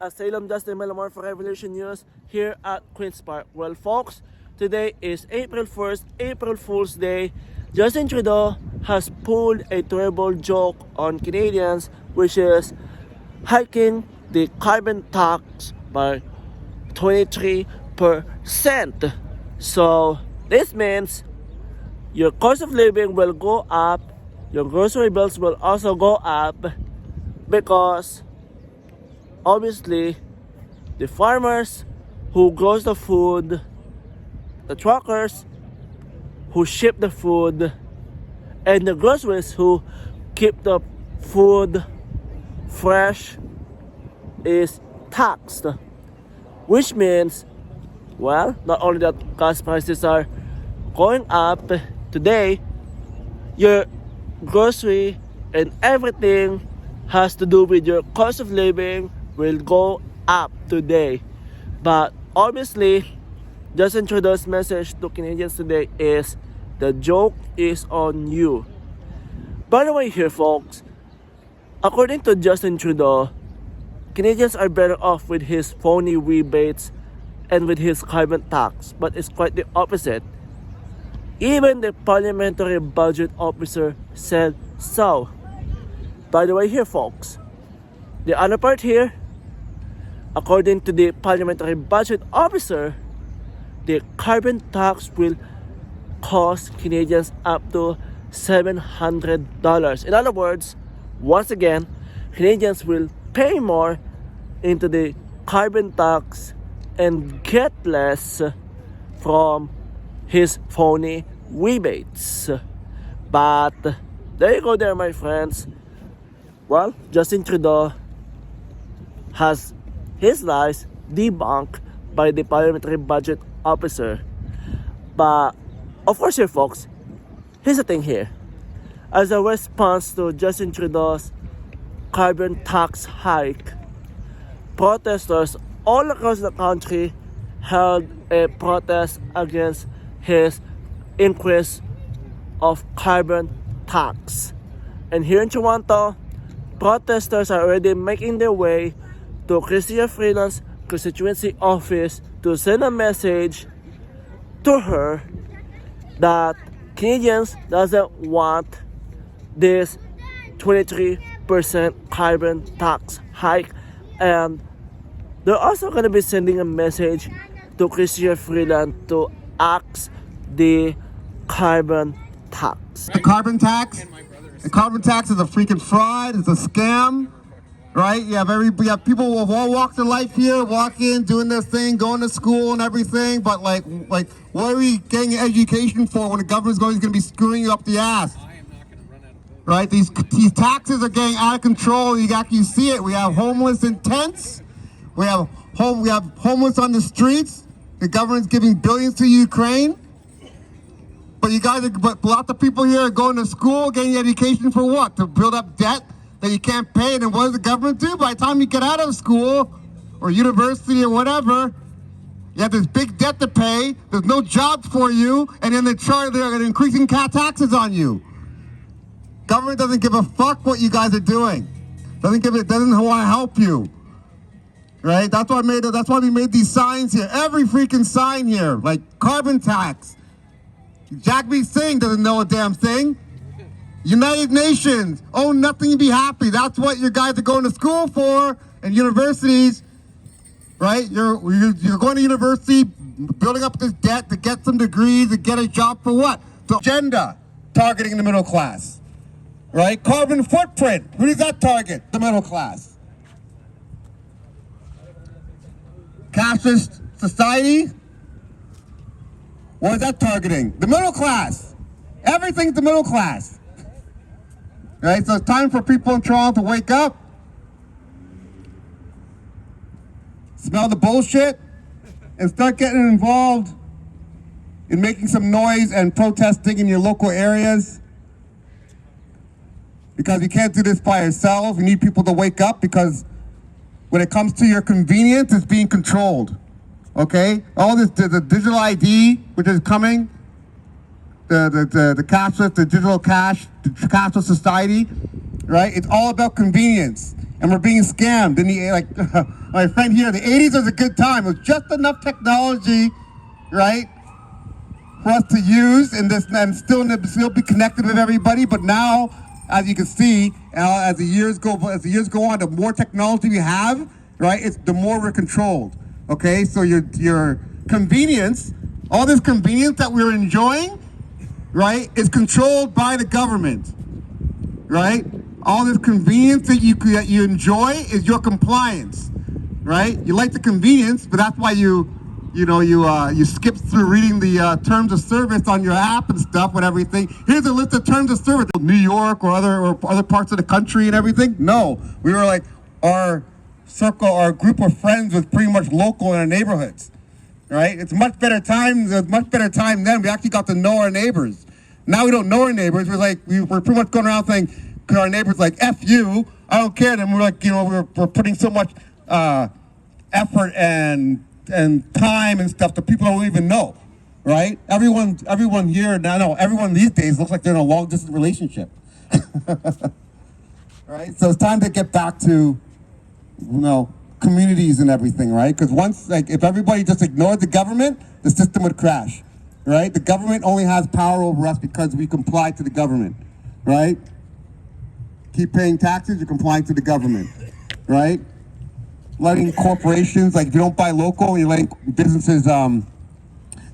Salem Justin Melamar for Revolution News here at Queen's Park. Well, folks, today is April 1st, April Fool's Day. Justin Trudeau has pulled a terrible joke on Canadians, which is hiking the carbon tax by 23%. So, this means your cost of living will go up, your grocery bills will also go up because obviously the farmers who grows the food, the truckers who ship the food, and the groceries who keep the food fresh is taxed, which means, well, not only that gas prices are going up today, your grocery and everything has to do with your cost of living will go up today. But obviously, Justin Trudeau's message to Canadians today is the joke is on you. By the way here, folks, according to Justin Trudeau, Canadians are better off with his phony rebates and with his carbon tax, but it's quite the opposite. Even the parliamentary budget officer said so. By the way here, folks, the other part here, according to the parliamentary budget officer, the carbon tax will cost Canadians up to $700. In other words, once again, Canadians will pay more into the carbon tax and get less from his phony rebates. But there you go there, my friends. Well, Justin Trudeau has his lies debunked by the parliamentary budget officer. But of course here, folks, here's the thing here. As a response to Justin Trudeau's carbon tax hike, protesters all across the country held a protest against his increase of carbon tax. And here in Toronto, protesters are already making their way to Chrystia Freeland's constituency office to send a message to her that Canadians doesn't want this 23% carbon tax hike, and they're also going to be sending a message to Chrystia Freeland to axe the carbon tax. The carbon tax is a freaking fraud. It's a scam, right? You have people of all walks of life here, walking, doing this thing, going to school and everything. But like, what are we getting education for when the government's going to be screwing you up the ass? Right? These taxes are getting out of control. You see it. We have homeless in tents. We have homeless on the streets. The government's giving billions to Ukraine. But lots of people here are going to school, getting education for what? To build up debt that you can't pay. And then what does the government do? By the time you get out of school or university or whatever, you have this big debt to pay. There's no jobs for you, and then they're increasing taxes on you. Government doesn't give a fuck what you guys are doing. Doesn't want to help you. Right? That's why we made these signs here. Every freaking sign here, like carbon tax. Jagmeet Singh doesn't know a damn thing. United Nations, own nothing and be happy. That's what your guys are going to school for, and universities, right? You're going to university, building up this debt to get some degrees, to get a job for what? The agenda targeting the middle class, right? Carbon footprint, who does that target? The middle class. Cashless society, what is that targeting? The middle class. Everything's the middle class. Right? So it's time for people in Toronto to wake up, smell the bullshit, and start getting involved in making some noise and protesting in your local areas. Because you can't do this by yourself. You need people to wake up, because when it comes to your convenience, it's being controlled. Okay? All this, the digital ID, which is coming, the cashless, the digital cash, the cashless society, right? It's all about convenience. and we're being scammed. In the, like my friend here, the 80s was a good time. It was just enough technology, right, for us to use and still be connected with everybody. But now, as you can see, as the years go on, the more technology we have, right, it's the more we're controlled. Okay, so your convenience, all this convenience that we're enjoying, right, is controlled by the government, right? All this convenience that you enjoy is your compliance, right? You like the convenience, but that's why you skip through reading the terms of service on your app and stuff and everything. Here's a list of terms of service. New York or other parts of the country and everything. No, we were like, our circle, our group of friends was pretty much local in our neighborhoods, right? It's much better time. There's much better time then. We actually got to know our neighbors. Now we don't know our neighbors. We're pretty much going around saying to our neighbors like, F you, I don't care. And we're like, we're putting so much effort and time and stuff that people don't even know, right? Everyone here now, no, everyone these days looks like they're in a long distance relationship. Right? So it's time to get back to, communities and everything, right? Because once, if everybody just ignored the government, the system would crash, right? The government only has power over us because we comply to the government, right? Keep paying taxes, you're complying to the government, right? Letting corporations, like if you don't buy local, you're letting businesses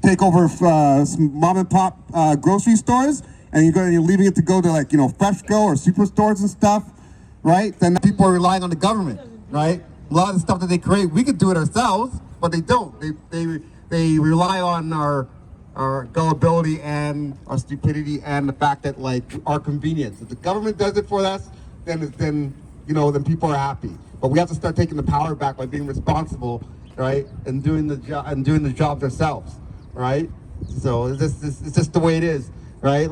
take over mom and pop grocery stores, and you're leaving it to go to Freshco or superstores and stuff, right? Then people are relying on the government, right? A lot of the stuff that they create, we could do it ourselves, but they don't. They rely on our gullibility and our stupidity and the fact that our convenience. If the government does it for us, then people are happy. But we have to start taking the power back by being responsible, right, and doing the jobs ourselves, right? So it's just the way it is, right?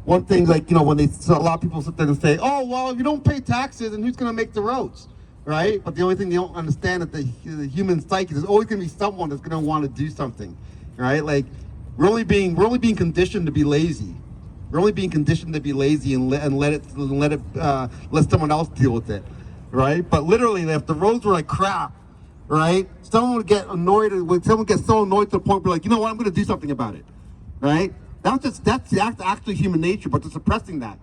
One thing, when a lot of people sit there and say, oh, well, if you don't pay taxes, then who's going to make the roads, right? But the only thing they don't understand is the human psyche. There's always going to be someone that's going to want to do something, right? We're only being conditioned to be lazy. We're only being conditioned to be lazy and let someone else deal with it, right? But literally, if the roads were like crap, right? Someone would get annoyed. Someone gets so annoyed to the point where you know what? I'm going to do something about it, right? That's actually human nature, but they're suppressing that,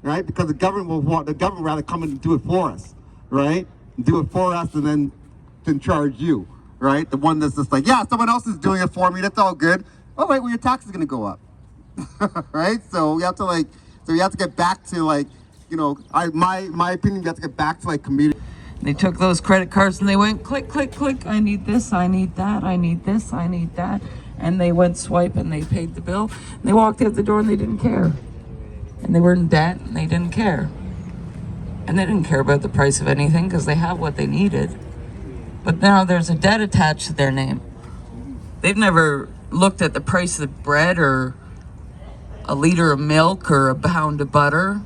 right? Because the government rather come in and do it for us, right? Do it for us and then charge you, right? The one that's just yeah, someone else is doing it for me. That's all good. All right, well, your tax is going to go up, right? So we have to get back to my opinion. We have to get back to community. They took those credit cards and they went click, click, click. I need this, I need that, I need this, I need that. And they went swipe and they paid the bill. And they walked out the door and they didn't care. And they were in debt and they didn't care. And they didn't care about the price of anything because they have what they needed. But now there's a debt attached to their name. They've never looked at the price of bread or a liter of milk or a pound of butter.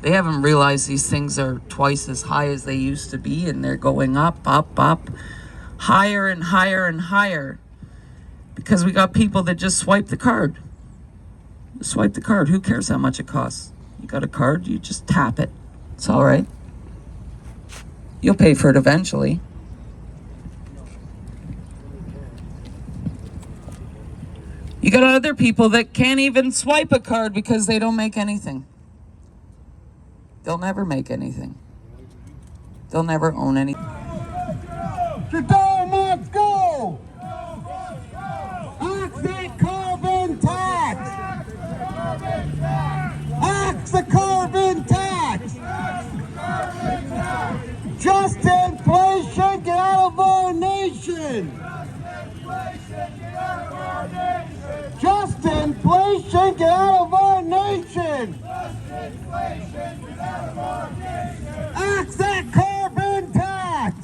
They haven't realized these things are twice as high as they used to be, and they're going up, up, up, higher and higher and higher. Because we got people that just swipe the card. Swipe the card. Who cares how much it costs? You got a card, you just tap it. It's all right. You'll pay for it eventually. You got other people that can't even swipe a card because they don't make anything. They'll never make anything. They'll never own anything. Trudeau must go! Axe the carbon tax! Axe the carbon tax! Just inflation, get out of our nation! Just inflation, get out of our nation! Axe that carbon tax!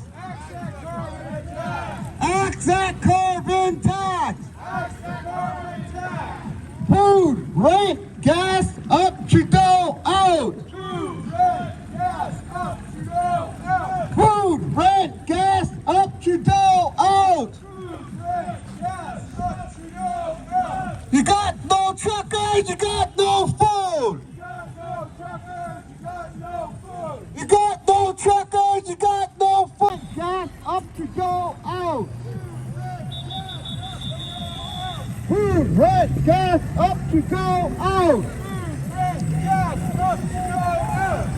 Trudeau out!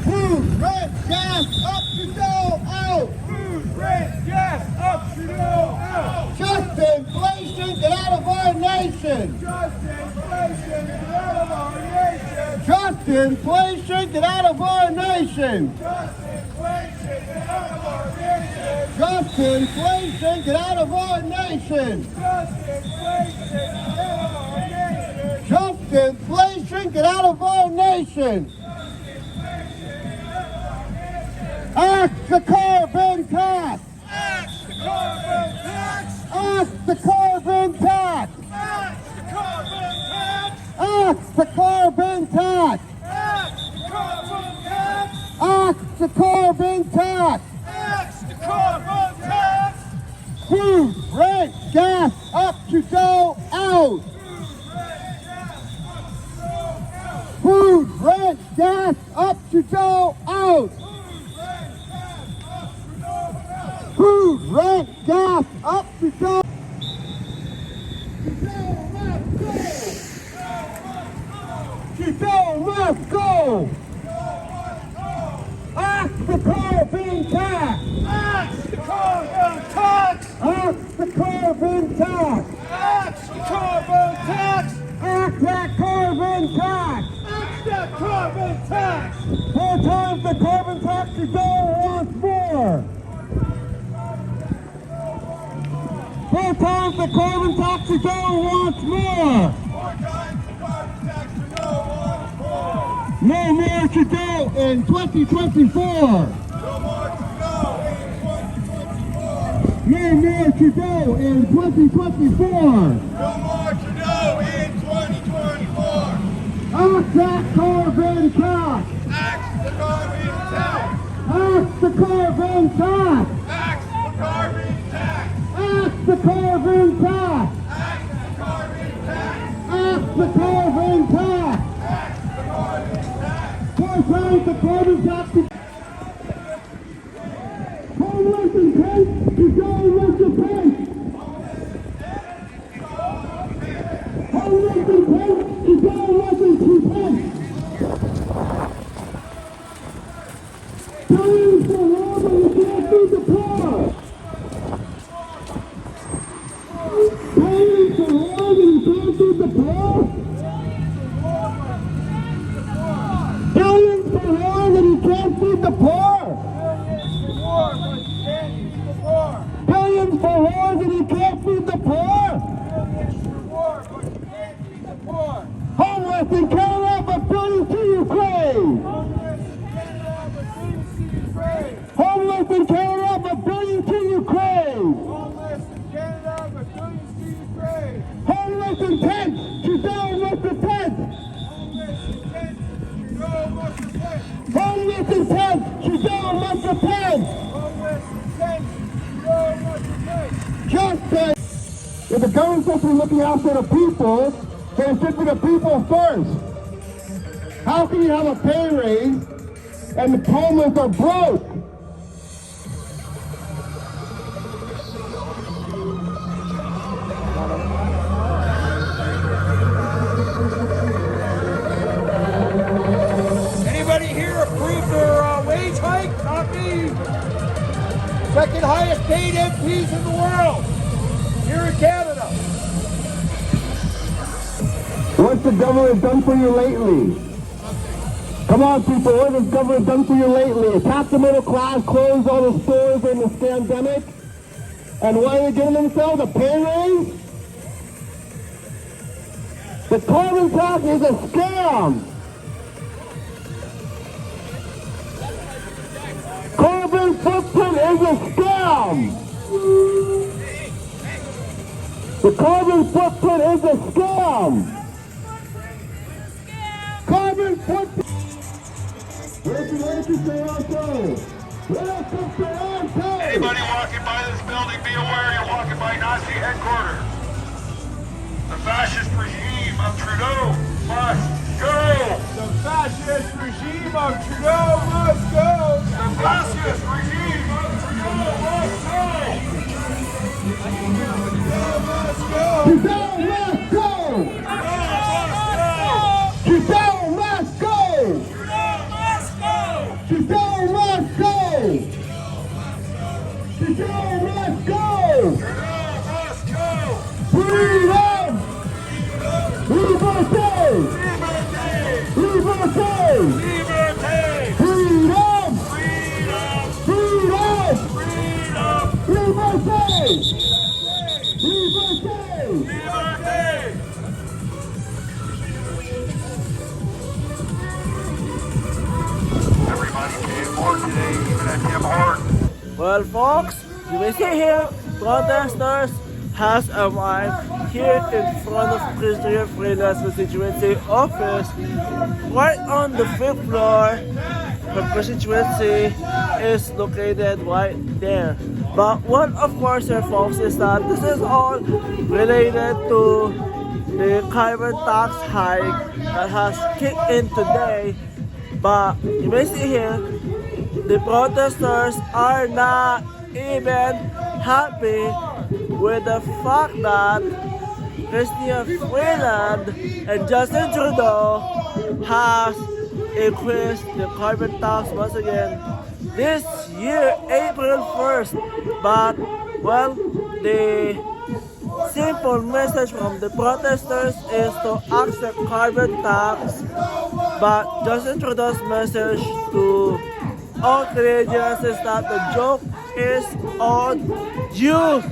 Food, rent, gas, up Trudeau out! Food, rent, gas, up Trudeau out! Just inflation, get out of our nation! Just inflation, get out of our nation! Just inflation, get out of our nation! Just inflation, get out of our nation! Just inflation, get out of our nation! Just inflation, get out of our nation! Axe the carbon tax! Axe the carbon tax! Axe the carbon tax! Axe the carbon tax! Axe the carbon tax! Axe the carbon tax! Axe the carbon tax! Axe the carbon tax! Food, rent, gas, up Trudeau out! Food, rent, gas, up Trudeau out! Food, rent, gas, up Trudeau! Trudeau must go! Axe the carbon tax! Axe the carbon tax! Axe the carbon tax! Axe the carbon tax! Axe that carbon tax! Axe that carbon tax! 4 times the carbon tax, Trudeau wants more! 4 times the carbon tax, Trudeau wants more! 4 times the carbon tax, Trudeau wants more! No more Trudeau in 2024! No more Trudeau in 2024! No more Trudeau in 2024! No more Trudeau in 2024! Axe that carbon tax! Axe the carbon tax! Axe the carbon tax! Axe the carbon tax! Axe the carbon tax! Axe the carbon tax! Axe the carbon tax! Axe the carbon tax! 4 times the carbon tax! Homeless and pay, Trudeau wants to pay! Homeless and pay, Trudeau wants to pay! Billions for war, but you can't feed the poor! Billions for war, but you can't feed the poor! Billions for war, but you can't feed the poor! War, but you can't feed the poor! Billions for war, but you can't feed the poor! War, but you can't feed the poor! Homeless in Canada, but billions to Ukraine! Homeless in Canada, but billions to Ukraine! Homeless in Canada, but billions to Ukraine! Homeless in Canada, but billions to Ukraine! Homeless in tents, Trudeau must repent! Homeless in tents, Trudeau must repent! Homeless in tents, Trudeau must repent! Homeless in tents, Trudeau must repent! Justice! If the government's supposed to be looking after the people, then it should be the people first. How can you have a pay raise and the homeless are broke? Anybody here approve their wage hike? Not me. Second highest paid MPs in the world. Here in Canada. What's the government done for you lately? Come on, people, what has government done for you lately? Attack the middle class, close all the stores in this pandemic, and what are they giving themselves? A pay raise? The carbon tax is a scam. Carbon footprint is a scam. The carbon footprint is a scam. Carbon footprint. Anybody walking by this building, be aware you're walking by Nazi headquarters. The fascist regime of Trudeau must go. The fascist regime of Trudeau must go. The fascist regime of Trudeau must go. Trudeau must go. Trudeau must go! Trudeau must go. Trudeau must go! Trudeau must go! Freedom! Liberté! Liberté! Freedom! Freedom! Liberté! Liberté! Everybody came forward today, even at Tim Horton. Well, folks, you may see here, protesters has arrived here in front of Christian Freelands constituency office, right on the 5th floor. The constituency is located right there. But one of course here, folks, is that this is all related to the carbon tax hike that has kicked in today. But you may see here, the protesters are not even happy with the fact that Chrystia Freeland and Justin Trudeau has increased the carbon tax once again this year, April 1st. But, well, the simple message from the protesters is to accept carbon tax. But Justin Trudeau's message to all Canadians is that the joke is on you.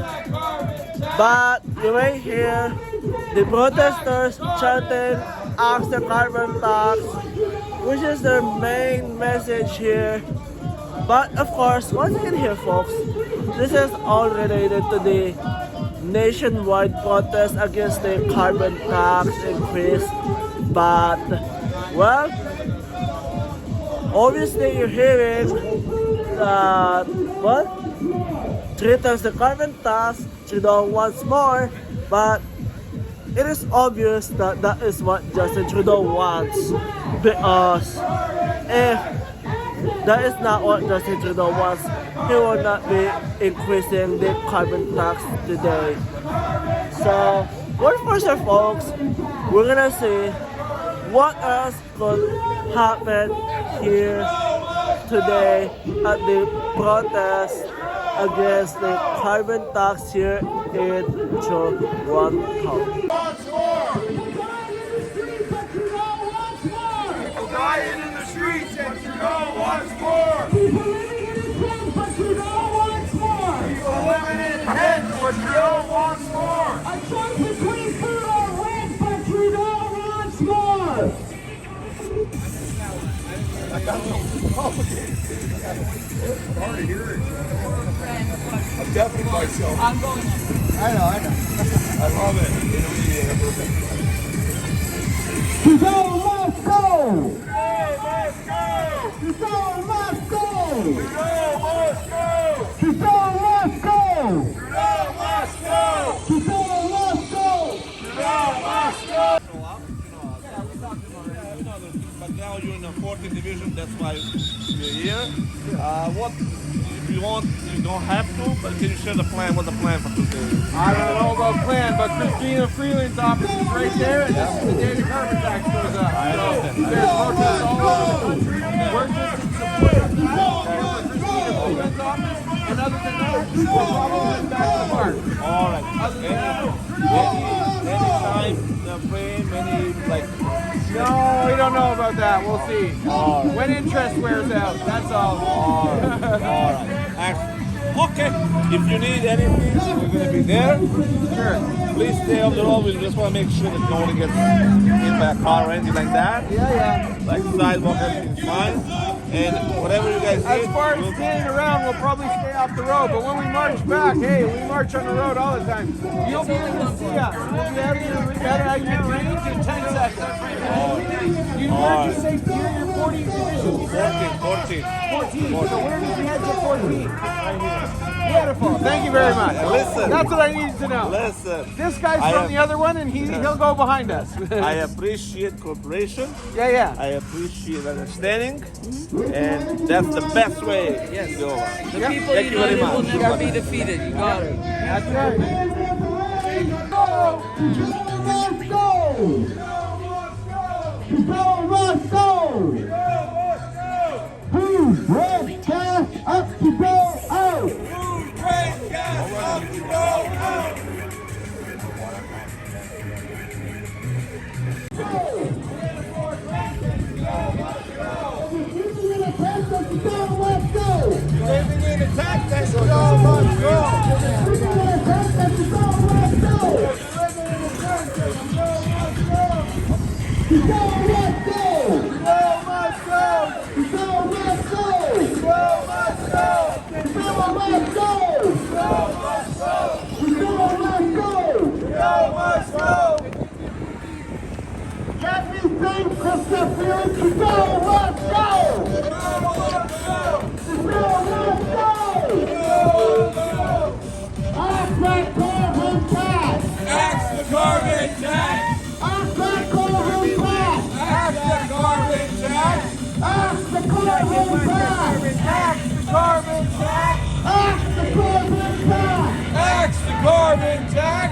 But you may hear the protesters chanting "Ask the carbon tax," which is their main message here. But of course, once again here, folks, this is all related to the nationwide protest against the carbon tax increase. But, well, obviously you're hearing that, what? 3 times the carbon tax, Trudeau wants more, but it is obvious that that is what Justin Trudeau wants. Because if that is not what Justin Trudeau wants, he will not be increasing the carbon tax today. So, well, for sure, folks, we're gonna see what else could happen here today at the protest against the carbon tax here in Toronto. People dying in the streets, but Trudeau wants more. People living in tents, but Trudeau wants more. A choice between food or rent, but Trudeau wants more! I'm definitely myself. I'm going. I know. I love it. Trudeau must go! Trudeau must go! Trudeau must go! Trudeau must go! Trudeau must go! Trudeau must go! But now you're in the 14th division, that's why you're here. What, if you want, you don't have to, but can you share the plan? What's the plan for today? I don't know about plan, but Christina Freeland's office is right there, and this is the day the carbon tax goes up. So there's protests all over the country. We're just in support of the Christina Freeland's office, and other than that, we're probably back to the park. All right. Other than that, Any time frame, any like. no, we don't know about that. We'll see. When interest wears out, that's all. All right. Excellent. Okay. If you need anything, we're gonna be there. Sure. Please stay on the road. We just want to make sure that no one gets hit by a car or anything like that. Yeah. Like sidewalk, everything's fine. And whatever you guys As need, far as we'll- standing around, we'll probably stay off the road. But when we march back, hey, we march on the road all the time. You'll be able to see us. We'll be out of your range in 10 seconds. You march to safety here in your 40th division. 14. 14. So where did we head to 14? Right here. Beautiful. Thank you very much. Listen. That's what I needed to know. Listen, This guy's I from am- the other one, and he'll go behind us. I appreciate cooperation. Yeah. I appreciate understanding, and that's the best way to go. The people Thank you very united will much. never be defeated. You got it. That's right. Let's go! Trudeau must go! Who? Christopher Freeland, to go, let's go! To go, let's go! Axe that carbon tax! Axe the carbon tax! Axe that carbon tax! Axe the carbon tax! Axe the carbon tax! Axe the carbon tax! Axe the carbon tax! Axe the carbon tax!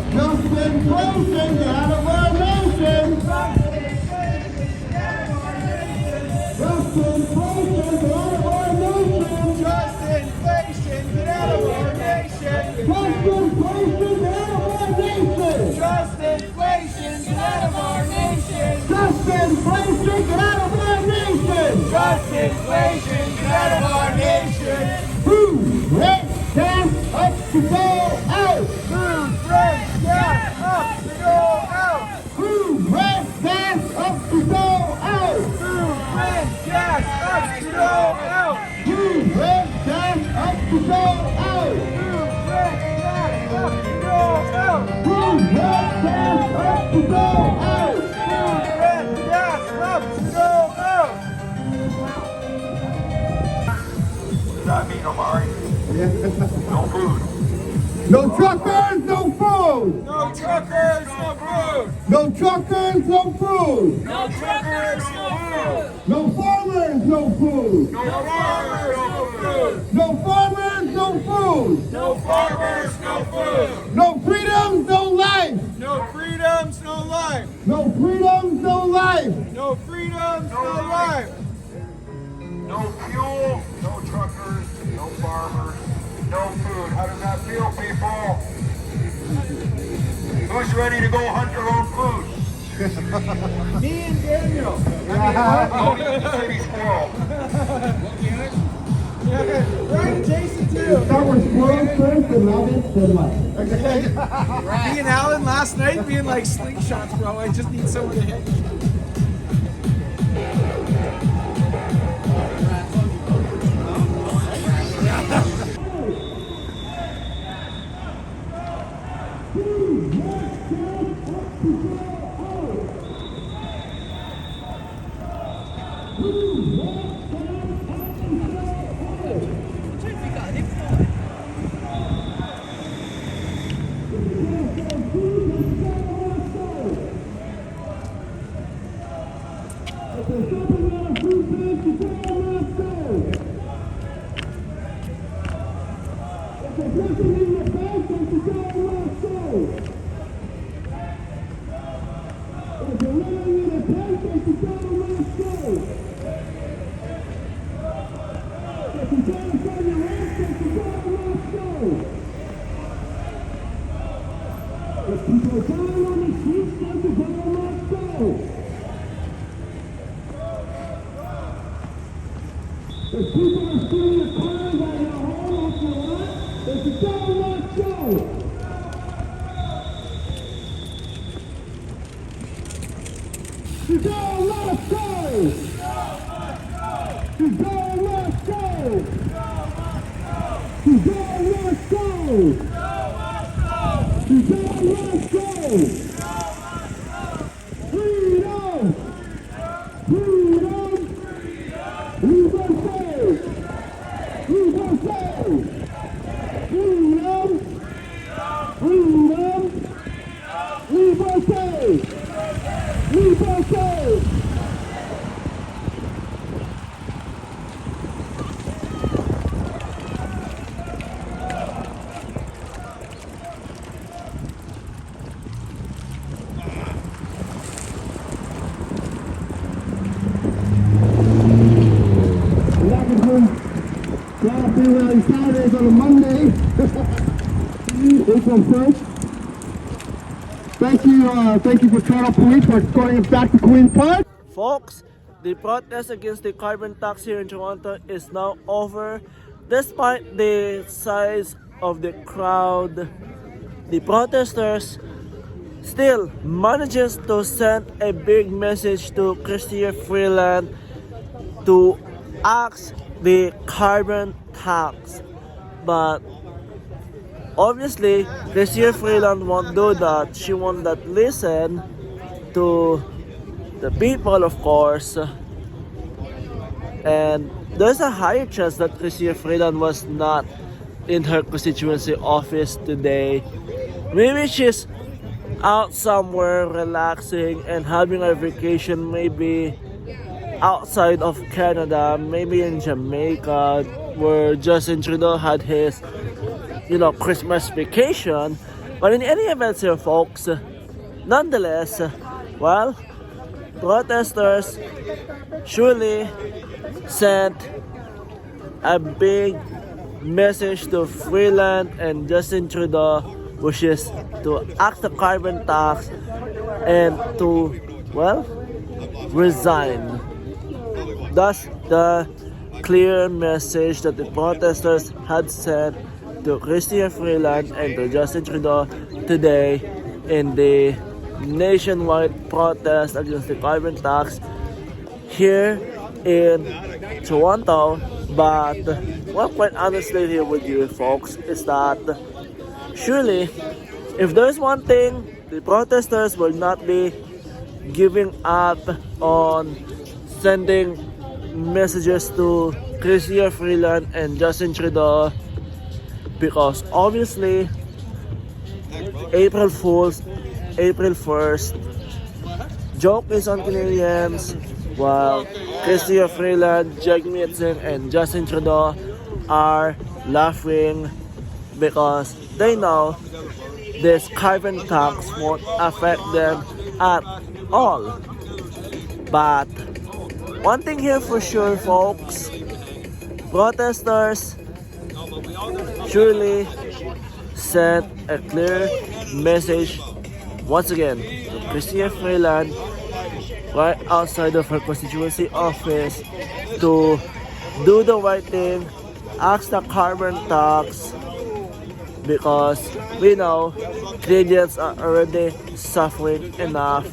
Just inflation, get out of our nation! Just inflation, get out of our nation! Just inflation, get out of our nation! Just inflation, get out of our nation! Just inflation, get out of our nation! Just inflation, get out of our nation! Just inflation, get out of our nation! Food, rent, gas, up to go out! Food, rent, gas, up to go out! Food, rent, gas, up to go out! Food, rent, gas, up to go out! Food, rent, gas, up to go out! Food, rent, gas, up to go out! Food, rent, gas, up to go out! Food, rent, gas, up to go out! What does that mean, Omari? No food. No truckers, no food! No truckers, no food! No truckers, no food! No truckers, no food! No farmers, no food! No farmers, no food! No farmers, no food! No farmers, no food! No freedoms, no life! No freedoms, no life! No freedoms, no life! No freedoms, no life! No fuel, no truckers, no farmers, no food. How does that feel, people? Who's ready to go hunt your own food? Me and Daniel! Oh, baby squirrel. Right, Jason too! That was world first and love it, then what? Me and Alan last night being like slingshots, bro. I just need someone to hit me. Saturdays on a Monday. April 1st. Thank you for Toronto Police for escorting us back to Queen's Park. Folks, the protest against the carbon tax here in Toronto is now over. Despite the size of the crowd, the protesters still manages to send a big message to Chrystia Freeland to ask the carbon tax. But obviously, Chrystia Freeland won't do that. She won't listen to the people, of course. And there's a higher chance that Chrystia Freeland was not in her constituency office today. Maybe she's out somewhere relaxing and having a vacation, maybe outside of Canada, maybe in Jamaica, where Justin Trudeau had his, Christmas vacation. But in any event here, folks, nonetheless, well, protesters surely sent a big message to Freeland and Justin Trudeau, which is to axe the carbon tax and to, resign. That's the clear message that the protesters had sent to Chrystia Freeland and to Justin Trudeau today in the nationwide protest against the carbon tax here in Toronto. But quite honestly here with you folks is that surely if there's one thing the protesters will not be giving up on sending messages to Chrystia Freeland and Justin Trudeau, because obviously April 1st, joke is on Canadians, while Chrystia Freeland, Jagmeet Singh, and Justin Trudeau are laughing because they know this carbon tax won't affect them at all. But one thing here for sure, folks, protesters surely sent a clear message once again to Chrystia Freeland right outside of her constituency office to do the right thing, ask the carbon tax, because we know Canadians are already suffering enough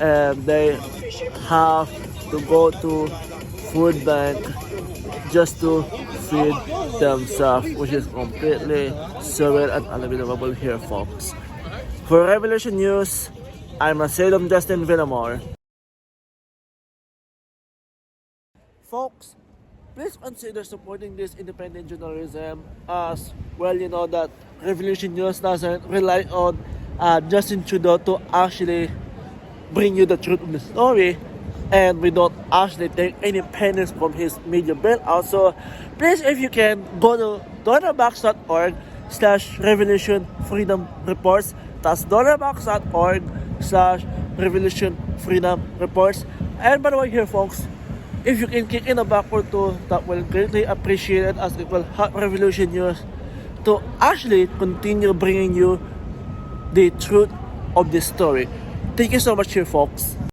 and they have to go to food bank just to feed themselves, which is completely surreal and unbelievable here, folks. For Revolution News, I'm Salem Justin Villamore. Folks, please consider supporting this independent journalism, as well you know that Revolution News doesn't rely on Justin Trudeau to actually bring you the truth of the story, and we don't actually take any pennies from his media bailout. So please, if you can, go to dollarbox.org/Revolution Freedom Reports. That's dollarbox.org/Revolution Freedom Reports. And by the way here folks, if you can kick in a buck or two, that will greatly appreciate it, as it will help Revolution News to actually continue bringing you the truth of this story. Thank you so much here folks.